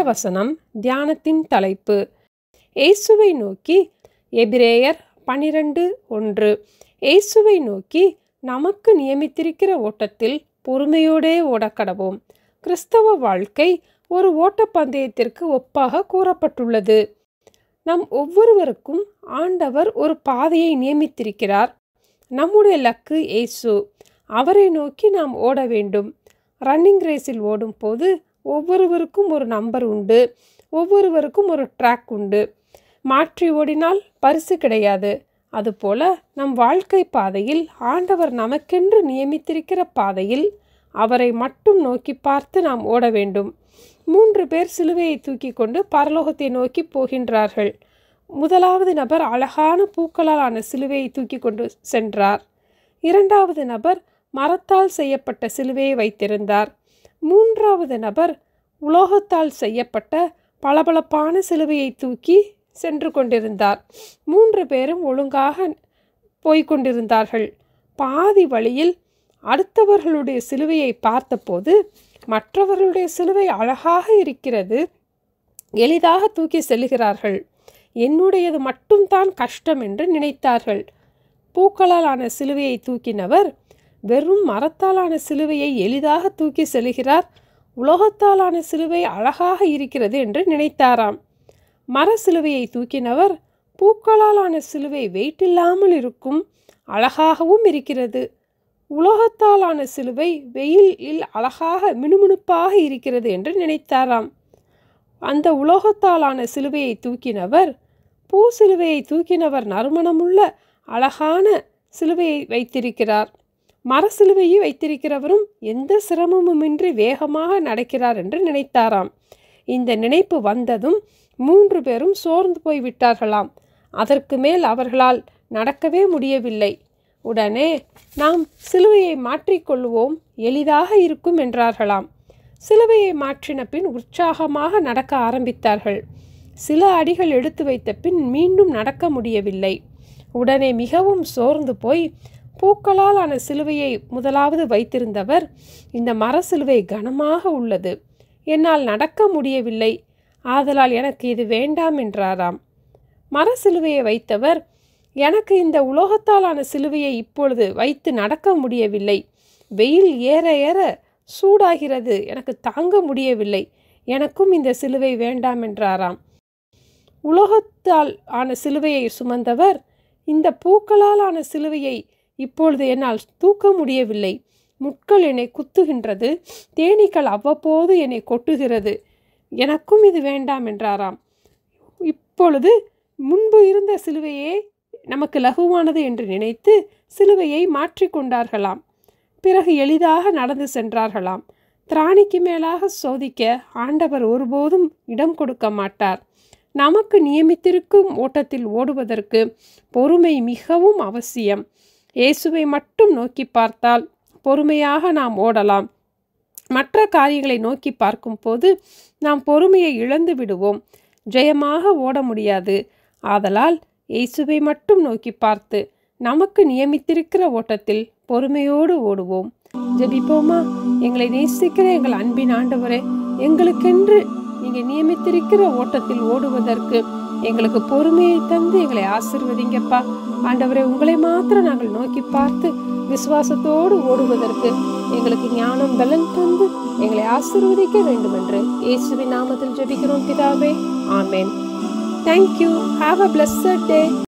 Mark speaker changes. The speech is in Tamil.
Speaker 1: வசனம் தியானத்தின் தலைப்பு. இயேசுவை நோக்கி. எபிரேயர் 12:1. இயேசுவை நோக்கி நமக்கு நியமித்திருக்கிற ஓட்டத்தில் பொறுமையோடே ஓடக்கடவோம். கிறிஸ்தவ வாழ்க்கை ஒரு ஓட்டப்பந்தயத்திற்கு ஒப்பாக கூறப்பட்டுள்ளது. நம் ஒவ்வொருவருக்கும் ஆண்டவர் ஒரு பாதையை நியமித்திருக்கிறார். நம்முடைய இலக்கு இயேசு. அவரை நோக்கி நாம் ஓட வேண்டும். ரன்னிங் ரேஸில் ஓடும் போது ஒவ்வொருவருக்கும் ஒரு நம்பர் உண்டு, ஒவ்வொருவருக்கும் ஒரு ட்ராக் உண்டு. மாற்றி ஓடினால் பரிசு கிடையாது. அதுபோல நம் வாழ்க்கை பாதையில் ஆண்டவர் நமக்கென்று நியமித்திருக்கிற பாதையில் அவரை மட்டும் நோக்கி பார்த்து நாம் ஓட வேண்டும். 3 பேர் சிலுவையை தூக்கி கொண்டு பரலோகத்தை நோக்கி போகின்றார்கள். முதலாவது நபர் அழகான பூக்களால் ஆன சிலுவையை தூக்கி கொண்டு சென்றார். 2வது நபர் மரத்தால் செய்யப்பட்ட சிலுவையை வைத்திருந்தார். 3வது நபர் உலோகத்தால் செய்யப்பட்ட பளபளப்பான சிலுவையை தூக்கி சென்று கொண்டிருந்தார். 3 பேரும் ஒழுங்காக போய்கொண்டிருந்தார்கள். பாதி வழியில் அடுத்தவர்களுடைய சிலுவையை பார்த்தபோது மற்றவர்களுடைய சிலுவை அழகாக இருக்கிறது, எளிதாக தூக்கி செல்கிறார்கள். என்னுடையது மட்டும்தான் கஷ்டம் என்று நினைத்தார்கள். பூக்களால் ஆன சிலுவையை தூக்கினவர் வெறும் மரத்தாலான சிலுவையை எளிதாக தூக்கி செல்கிறார், உலோகத்தாலான சிலுவை அழகாக இருக்கிறது என்று நினைத்தாராம். மர சிலுவையை தூக்கினவர் பூக்களாலான சிலுவை வெயிட் இல்லாமல் இருக்கும், அழகாகவும் இருக்கிறது, உலோகத்தாலான சிலுவை வெயிலில் அழகாக மினுமினுப்பாக இருக்கிறது என்று நினைத்தாராம். அந்த உலோகத்தாலான சிலுவையை தூக்கினவர் பூ சிலுவையை தூக்கினவர் நறுமணமுள்ள அழகான சிலுவையை வைத்திருக்கிறார். மர சிலுவையை வைத்திருக்கிறவரும் எந்த சிரமமுமின்றி வேகமாக நடக்கிறார் என்று நினைத்தாராம். இந்த நினைப்பு வந்ததும் 3 பேரும் சோர்ந்து போய் விட்டார்களாம். அதற்கு மேல் அவர்களால் நடக்கவே முடியவில்லை. உடனே நாம் சிலுவையை மாற்றிக்கொள்வோம், எளிதாக இருக்கும் என்றார்களாம். சிலுவையை மாற்றின பின் உற்சாகமாக நடக்க ஆரம்பித்தார்கள். சில அடிகள் எடுத்து வைத்த பின் மீண்டும் நடக்க முடியவில்லை. உடனே மிகவும் சோர்ந்து போய் பூக்களால் ஆன சிலுவையை முதலாவது வைத்திருந்தவர், இந்த மர சிலுவை கனமாக உள்ளது, என்னால் நடக்க முடியவில்லை, ஆதலால் எனக்கு இது வேண்டாம் என்றாராம். மர சிலுவையை வைத்தவர், எனக்கு இந்த உலோகத்தாலான சிலுவையை இப்பொழுது வைத்து நடக்க முடியவில்லை, வெயில் ஏற ஏற சூடாகிறது, எனக்கு தாங்க முடியவில்லை, எனக்கும் இந்த சிலுவை வேண்டாம் என்றாராம். உலோகத்தால் ஆன சிலுவையை சுமந்தவர், இந்த பூக்களால் ஆன சிலுவையை இப்பொழுது என்னால் தூக்க முடியவில்லை, முட்கள் என்னை குத்துகின்றது, தேனீக்கள் அவ்வப்போது என்னை கொட்டுகிறது, எனக்கும் இது வேண்டாம் என்றாராம். இப்பொழுது முன்பு இருந்த சிலுவையே நமக்கு லகுவானது என்று நினைத்து சிலுவையை மாற்றி கொண்டார்களாம். பிறகு எளிதாக நடந்து சென்றார்களாம். திராணிக்கு மேலாக சோதிக்க ஆண்டவர் ஒருபோதும் இடம் கொடுக்க மாட்டார். நமக்கு நியமித்திருக்கும் ஓட்டத்தில் ஓடுவதற்கு பொறுமை மிகவும் அவசியம். இயேசுவை மட்டும் நோக்கி பார்த்தால் பொறுமையாக நாம் ஓடலாம். மற்ற காரியங்களை நோக்கி பார்க்கும் போது நாம் பொறுமையை இழந்து விடுவோம், ஜெயமாக ஓட முடியாது. ஆதலால் இயேசுவை மட்டும் நோக்கி பார்த்து நமக்கு நியமித்திருக்கிற ஓட்டத்தில் பொறுமையோடு ஓடுவோம். ஜெபிப்போமா? எங்களை நேசிக்கிற எங்கள் அன்பின் ஆண்டவரே, எங்களுக்கென்று நீங்கள் நியமித்திருக்கிற ஓட்டத்தில் ஓடுவதற்கு எங்களுக்கு பொறுமையை தந்து எங்களை ஆசீர்வதிங்கப்பா. ஆண்டவரே, உங்களை மாத்திரம் நாங்கள் நோக்கி பார்த்து விசுவாசத்தோடு ஓடுவதற்கு எங்களுக்கு ஞானம் பலன் தந்து எங்களை ஆசீர்வதிக்க வேண்டும் என்று இயேசுவின் நாமத்தில் ஜெபிக்கிறோம் பிதாவே. ஆமென். Thank you. Have a blessed day.